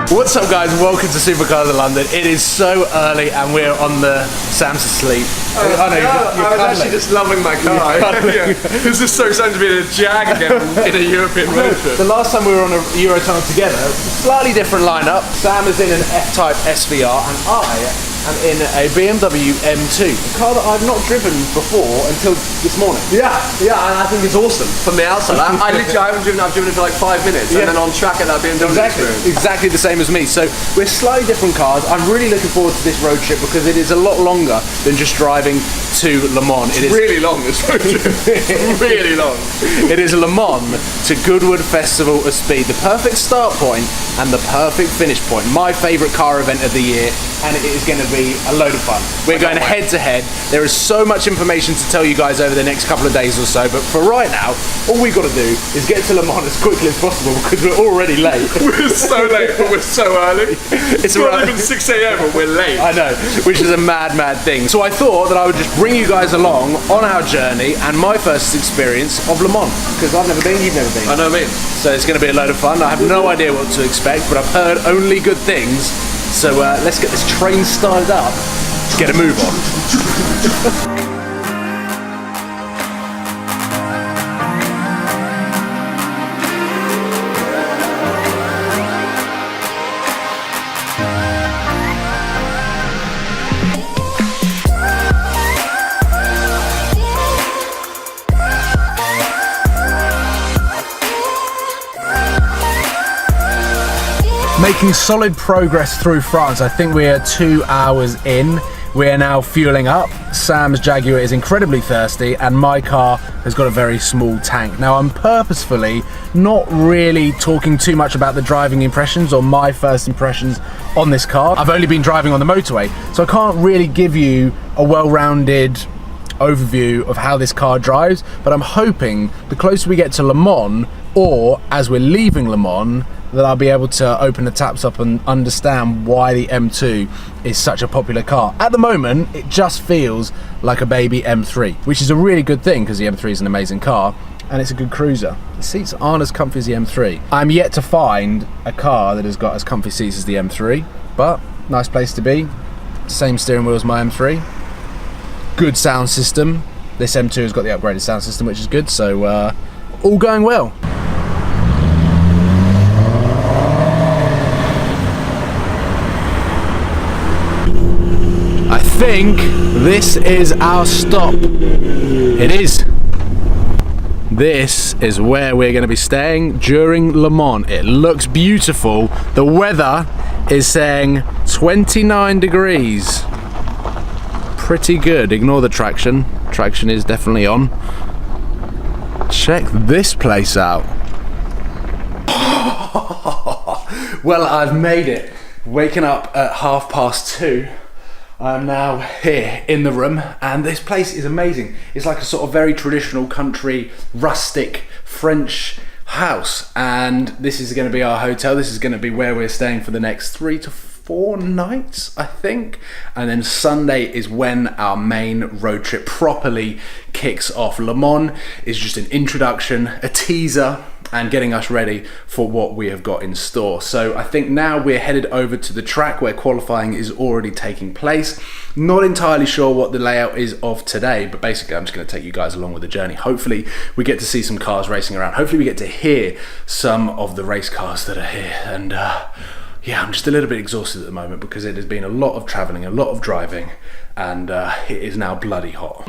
What's up guys, welcome to Supercars of London. It is so early and we're on the Sam's asleep. I was actually just loving my car. Yeah. This is so exciting to be in a Jag again in a European road trip. The last time we were on a Eurotunnel together, slightly different lineup. Sam is in an F-Type SVR and I am in a BMW M2, a car that I've not driven before until this morning. Yeah, and I think it's awesome from the outside. I literally haven't driven. I've driven it for like 5 minutes, and then on track at that BMW experience. Exactly the same as me. So we're slightly different cars. I'm really looking forward to this road trip because it is a lot longer than just driving to Le Mans. It is really long, this road trip. Really long. It is Le Mans to Goodwood Festival of Speed, the perfect start point and the perfect finish point. My favourite car event of the year, and it is going to be a load of fun. We're going head to head. There is so much information to tell you guys over the next couple of days or so, but for right now, all we've got to do is get to Le Mans as quickly as possible because we're already late. We're so late, but we're so early. It's not even 6 AM and we're late. I know, which is a mad thing. So I thought that I would just bring you guys along on our journey and my first experience of Le Mans, because I've never been, you've never been. I know me. So it's going to be a load of fun. I have no idea what to expect, but I've heard only good things. So let's get this train started up. Let's get a move on. Making solid progress through France. I think we are 2 hours in. We are now fueling up. Sam's Jaguar is incredibly thirsty and my car has got a very small tank. Now I'm purposefully not really talking too much about the driving impressions or my first impressions on this car. I've only been driving on the motorway, so I can't really give you a well-rounded overview of how this car drives, but I'm hoping the closer we get to Le Mans, or as we're leaving Le Mans, that I'll be able to open the taps up and understand why the M2 is such a popular car. At the moment, it just feels like a baby M3, which is a really good thing because the M3 is an amazing car and it's a good cruiser. The seats aren't as comfy as the M3. I'm yet to find a car that has got as comfy seats as the M3, but nice place to be. Same steering wheel as my M3. Good sound system. This M2 has got the upgraded sound system, which is good, so all going well. I think this is our stop. It is. This is where we're going to be staying during Le Mans. It looks beautiful. The weather is saying 29 degrees. Pretty good. Ignore the traction. Traction is definitely on. Check this place out. Well, I've made it. Waking up at 2:30. I'm now here in the room and this place is amazing. It's like a sort of very traditional country, rustic French house, and this is going to be our hotel. This is going to be where we're staying for the next 3 to 4 nights, I think, and then Sunday is when our main road trip properly kicks off. Le Mans is just an introduction, a teaser, and getting us ready for what we have got in store. So I think now we're headed over to the track where qualifying is already taking place. Not entirely sure what the layout is of today, but basically I'm just going to take you guys along with the journey. Hopefully we get to see some cars racing around. Hopefully we get to hear some of the race cars that are here. And yeah, I'm just a little bit exhausted at the moment because it has been a lot of traveling, a lot of driving, and it is now bloody hot.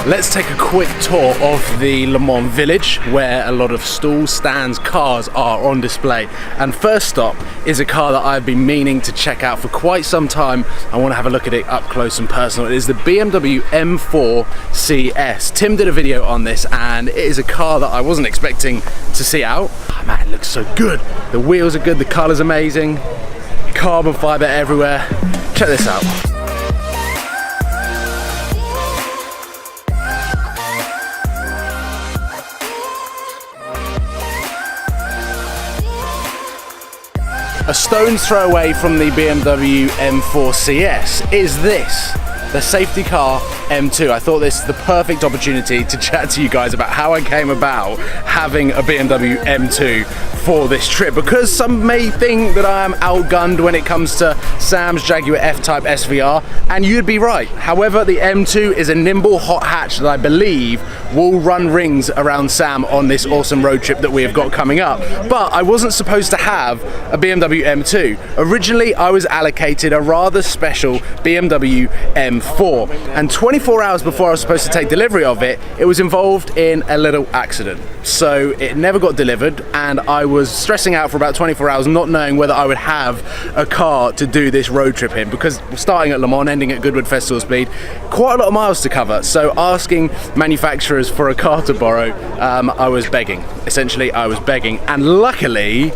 Let's take a quick tour of the Le Mans village where a lot of stalls, stands, cars are on display. And first stop is a car that I've been meaning to check out for quite some time. I want to have a look at it up close and personal. It is the BMW M4 CS. Tim did a video on this and it is a car that I wasn't expecting to see out. Oh man, it looks so good. The wheels are good, the colour's amazing, carbon fibre everywhere. Check this out. A stone's throw away from the BMW M4 CS is this, the safety car M2. I thought this is the perfect opportunity to chat to you guys about how I came about having a BMW M2 for this trip, because some may think that I am outgunned when it comes to Sam's Jaguar F-Type SVR, and you'd be right. However, the M2 is a nimble hot hatch that I believe will run rings around Sam on this awesome road trip that we have got coming up. But I wasn't supposed to have a BMW M2. Originally, I was allocated a rather special BMW M4, and 24 hours before I was supposed to take delivery of it, it was involved in a little accident. So it never got delivered, and I was stressing out for about 24 hours not knowing whether I would have a car to do this road trip in, because starting at Le Mans, ending at Goodwood Festival Speed, quite a lot of miles to cover. So asking manufacturers for a car to borrow, I was begging. Essentially, I was begging, and luckily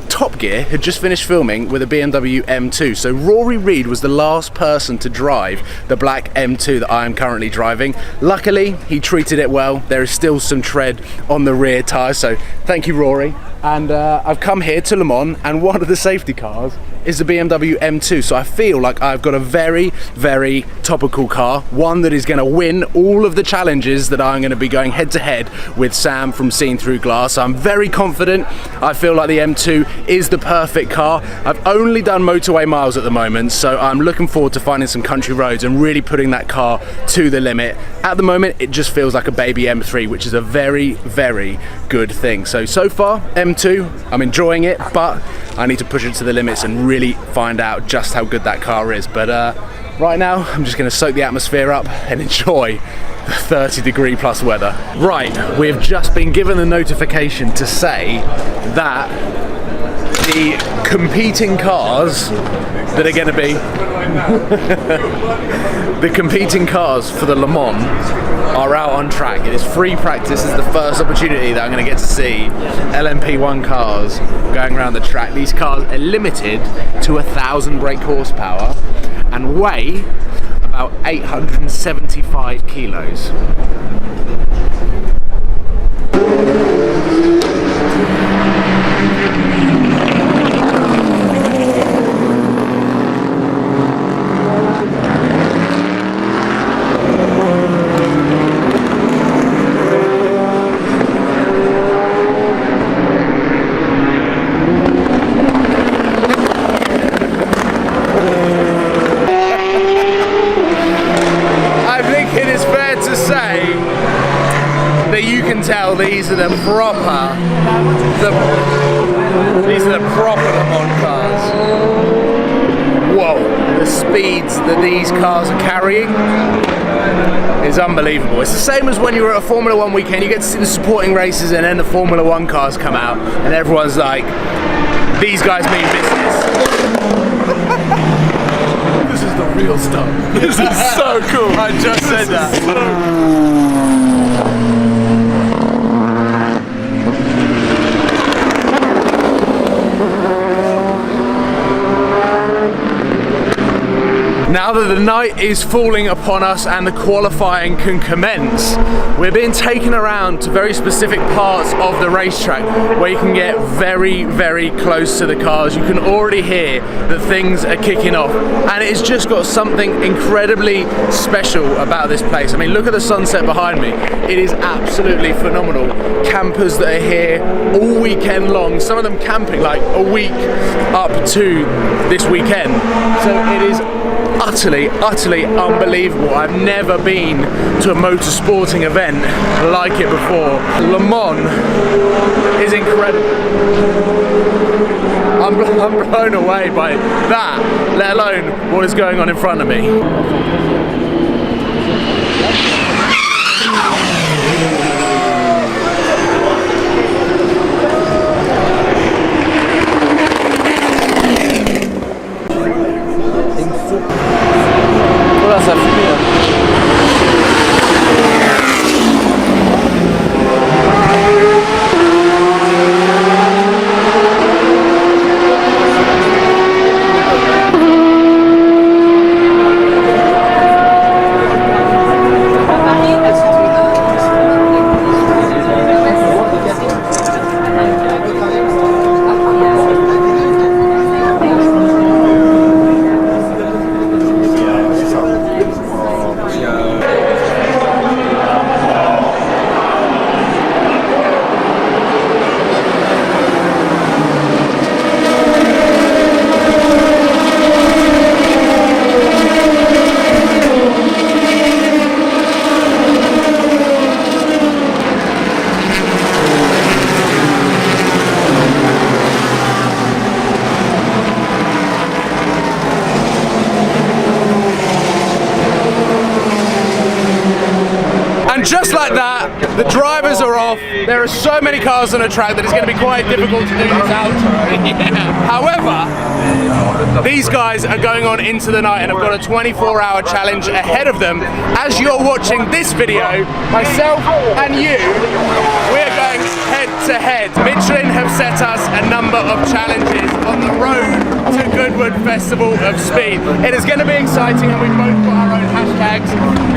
Top Gear had just finished filming with a BMW M2, so Rory Reid was the last person to drive the black M2 that I am currently driving. Luckily, he treated it well. There is still some tread on the rear tyre, so thank you, Rory. And I've come here to Le Mans, and one of the safety cars is the BMW M2, so I feel like I've got a very, very topical car, one that is going to win all of the challenges that I'm going to be going head to head with Sam from SeenThroughGlass. I'm very confident. I feel like the M2 is the perfect car. I've only done motorway miles at the moment, so I'm looking forward to finding some country roads and really putting that car to the limit. At the moment, it just feels like a baby M3, which is a very, very good thing. So far, M2, I'm enjoying it, but I need to push it to the limits and really find out just how good that car is. But right now, I'm just going to soak the atmosphere up and enjoy the 30-degree plus weather. Right, we have just been given a notification to say that the competing cars that are going to be the competing cars for the Le Mans are out on track. It is free practice. This is the first opportunity that I'm going to get to see LMP1 cars going around the track. These cars are limited to 1,000 brake horsepower and weigh about 875 kilos. These are the proper, these are the proper Le Mans cars. Whoa, the speeds that these cars are carrying is unbelievable. It's the same as when you were at a Formula 1 weekend, you get to see the supporting races and then the Formula 1 cars come out and everyone's like, these guys mean business. This is the real stuff. This is so cool. I just said that. Now that the night is falling upon us and the qualifying can commence, we're being taken around to very specific parts of the racetrack where you can get very, very close to the cars. You can already hear that things are kicking off, and it's just got something incredibly special about this place. I mean, look at the sunset behind me. It is absolutely phenomenal. Campers that are here all weekend long, some of them camping like a week up to this weekend. So it is utterly, utterly unbelievable. I've never been to a motorsporting event like it before. Le Mans is incredible. I'm blown away by that, let alone what is going on in front of me. And just like that, the drivers are off. There are so many cars on the track that it's going to be quite difficult to do this outro. However, these guys are going on into the night and have got a 24-hour challenge ahead of them. As you're watching this video, myself and you, we're going head to head. Michelin have set us a number of challenges on the road to Goodwood Festival of Speed. It is going to be exciting, and we've both got our own hashtags.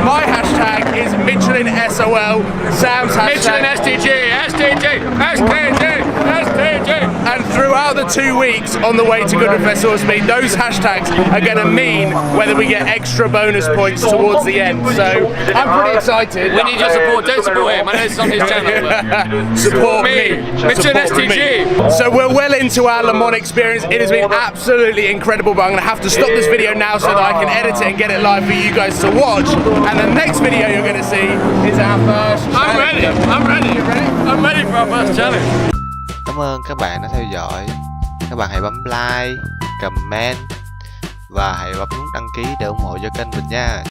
My hashtag is Michelin SOL, Sam's hashtag Michelin STG. And throughout the 2 weeks on the way to Goodwood Festival of Speed, those hashtags are going to mean whether we get extra bonus points towards the end. So I'm pretty excited. We need your support. Don't support him. I know it's on his channel. Support me. Michelin STG. So we're well into our Le Mans experience. It has been absolutely incredible, but I'm going to have to stop this video now so that I can edit it and get it live for you guys to watch. And the next video you're going to see is our first I'm ready. I'm ready. You ready? I'm ready for our first challenge. Cảm ơn các bạn đã theo dõi. Các bạn hãy bấm like, comment và hãy bấm nút đăng ký để ủng hộ cho kênh mình nha.